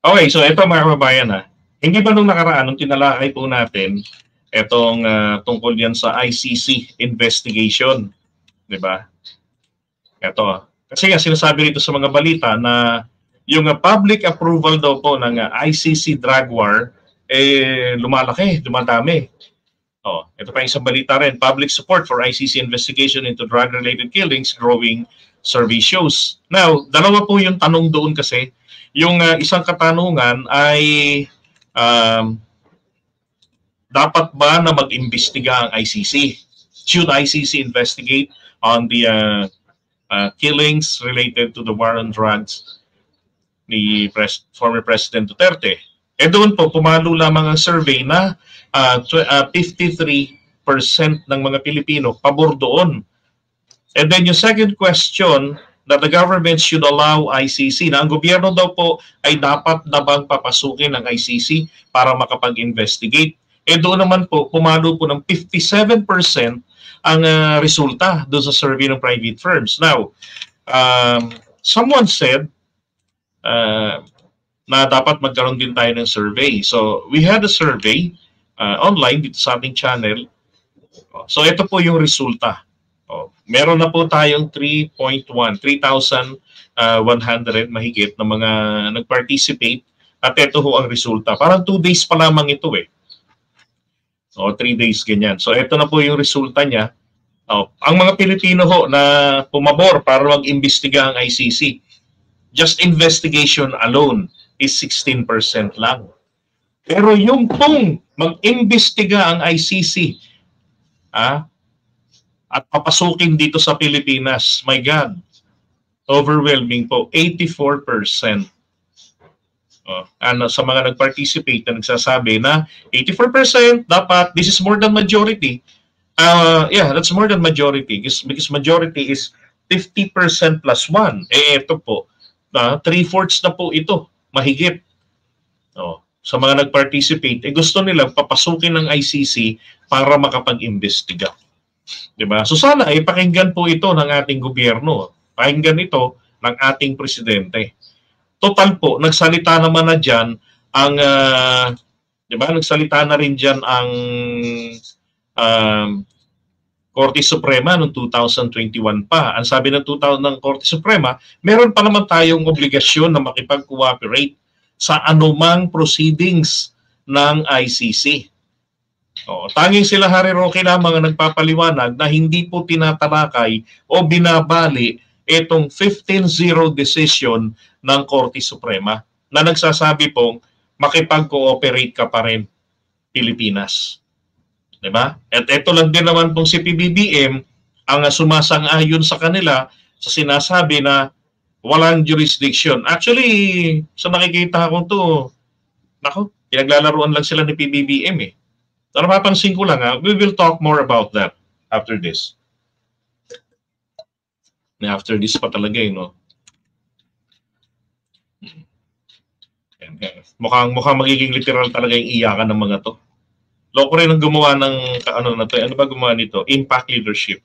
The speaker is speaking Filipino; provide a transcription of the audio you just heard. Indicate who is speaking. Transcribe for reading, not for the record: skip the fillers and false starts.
Speaker 1: Okay, so ito mga kababayan ha. Hindi ba nung nakaraan, nung tinalakay po natin, itong tungkol yan sa ICC investigation, di ba? Ito. Kasi nga sinasabi rito sa mga balita na yung public approval daw po ng ICC drug war, lumalaki, dumadami. Oh, ito pa isang balita rin. Public support for ICC investigation into drug-related killings growing, survey shows. Now, dalawa po yung tanong doon kasi. Yung isang katanungan ay dapat ba na mag-imbestiga ang ICC? Should ICC investigate on the killings related to the war on drugs ni former President Duterte? Doon po, pumalo lamang ang survey na 53% ng mga Pilipino pabor doon. And then yung second question, that the government should allow ICC, na ang gobyerno daw po ay dapat na bang papasukin ng ICC para makapag-investigate. Doon naman po, pumalo po ng 57% ang resulta doon sa survey ng private firms. Now, someone said na dapat magkaroon din tayo ng survey. So, we had a survey online dito sa ating channel. So, ito po yung resulta. Meron na po tayong 3,100 mahigit na mga nag-participate at ito ho ang resulta. Parang 2 days pa lamang ito eh. 3 days ganyan. So, ito na po yung resulta niya. Ang mga Pilipino ho na pumabor para mag-imbestiga ang ICC, just investigation alone is 16% lang. Pero yung pong mag-imbestiga ang ICC at papasukin dito sa Pilipinas, my God, overwhelming po, 84%. Sa mga nag-participate na nagsasabi na 84% dapat, this is more than majority. Yeah, that's more than majority because majority is 50% plus 1. Ito po, 3/4 na po ito, mahigit. Sa mga nag-participate, gusto nilang papasukin ng ICC para makapag-imbestiga. Diba? So sana pakinggan po ito ng ating gobyerno. Pakinggan ito ng ating presidente. Total po, nagsalita naman na dyan ang, diba? Nagsalita na rin dyan ang Korte Suprema noong 2021 pa. Ang sabi ng Korte Suprema, meron pa naman tayong obligasyon na makipag-cooperate sa anumang proceedings ng ICC. Tanging sila Harry Roque lamang ang nagpapaliwanag na hindi po tinatalakay o binabali itong 15-0 decision ng Korte Suprema na nagsasabi pong makipag-cooperate ka pa rin Pilipinas. Diba? At ito lang din naman pong si PBBM ang sumasang-ayon sa kanila sa sinasabi na walang jurisdiction. Actually, sa nakikita ko to, pinaglalaruan lang sila ni PBBM eh. So, napapansin ko lang we will talk more about that after this. After this pa talaga no? Mukhang magiging literal talaga yung iyakan ng mga to. Loko rin ang gumawa ng ano ba gumawa nito? Impact leadership.